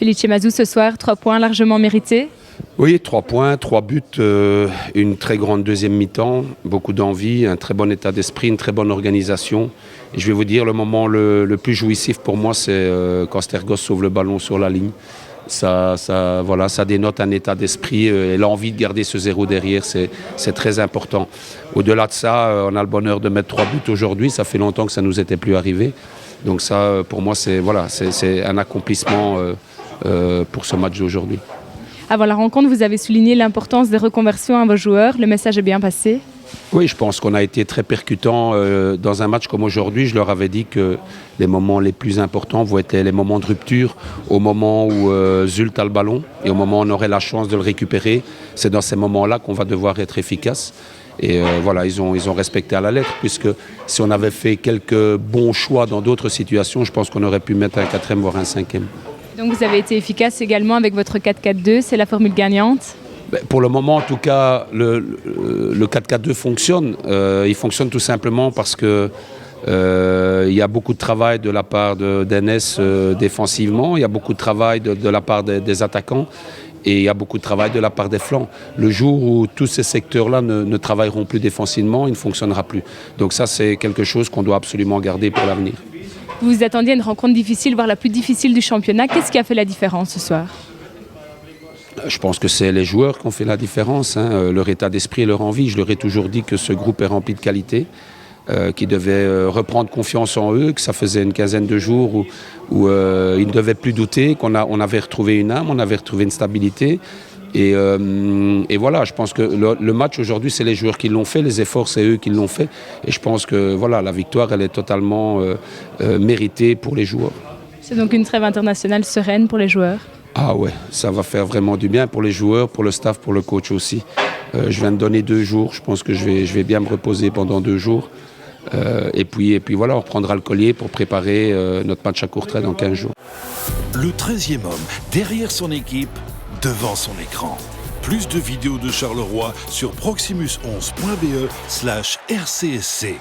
Felice Mazou ce soir, 3 points largement mérités. Oui, 3 points, 3 buts, une très grande deuxième mi-temps, beaucoup d'envie, un très bon état d'esprit, une très bonne organisation. Et je vais vous dire, le moment le plus jouissif pour moi, c'est quand Stergos sauve le ballon sur la ligne. Ça dénote un état d'esprit et l'envie de garder ce 0 derrière, c'est très important. Au-delà de ça, on a le bonheur de mettre 3 buts aujourd'hui, ça fait longtemps que ça ne nous était plus arrivé. Donc ça, pour moi, c'est un accomplissement pour ce match d'aujourd'hui. Avant la rencontre, vous avez souligné l'importance des reconversions à vos joueurs. Le message est bien passé? Oui, je pense qu'on a été très percutant dans un match comme aujourd'hui. Je leur avais dit que les moments les plus importants vont être les moments de rupture, au moment où Zult a le ballon et au moment où on aurait la chance de le récupérer. C'est dans ces moments-là qu'on va devoir être efficace. Et ils ont respecté à la lettre, puisque si on avait fait quelques bons choix dans d'autres situations, je pense qu'on aurait pu mettre un 4e, voire un 5e. Donc vous avez été efficace également avec votre 4-4-2, c'est la formule gagnante? Pour le moment, en tout cas, le 4-4-2 fonctionne. Il fonctionne tout simplement parce que il y a beaucoup de travail de la part d'Enes défensivement, il y a beaucoup de travail de la part des attaquants et il y a beaucoup de travail de la part des flancs. Le jour où tous ces secteurs-là ne travailleront plus défensivement, il ne fonctionnera plus. Donc ça, c'est quelque chose qu'on doit absolument garder pour l'avenir. Vous vous attendiez à une rencontre difficile, voire la plus difficile du championnat. Qu'est-ce qui a fait la différence ce soir? Je pense que c'est les joueurs qui ont fait la différence, leur état d'esprit et leur envie. Je leur ai toujours dit que ce groupe est rempli de qualité, qu'ils devaient reprendre confiance en eux, que ça faisait une quinzaine de jours où ils ne devaient plus douter, on avait retrouvé une âme, on avait retrouvé une stabilité. Et voilà, je pense que le match aujourd'hui, c'est les joueurs qui l'ont fait, les efforts, c'est eux qui l'ont fait. Et je pense que voilà, la victoire, elle est totalement méritée pour les joueurs. C'est donc une trêve internationale sereine pour les joueurs? Ah ouais, ça va faire vraiment du bien pour les joueurs, pour le staff, pour le coach aussi. Je viens de donner 2 jours, je pense que je vais bien me reposer pendant 2 jours. Et puis voilà, on reprendra le collier pour préparer notre match à Courtrai dans 15 jours. Le 13e homme, derrière son équipe, devant son écran. Plus de vidéos de Charleroi sur proximus11.be/rcsc.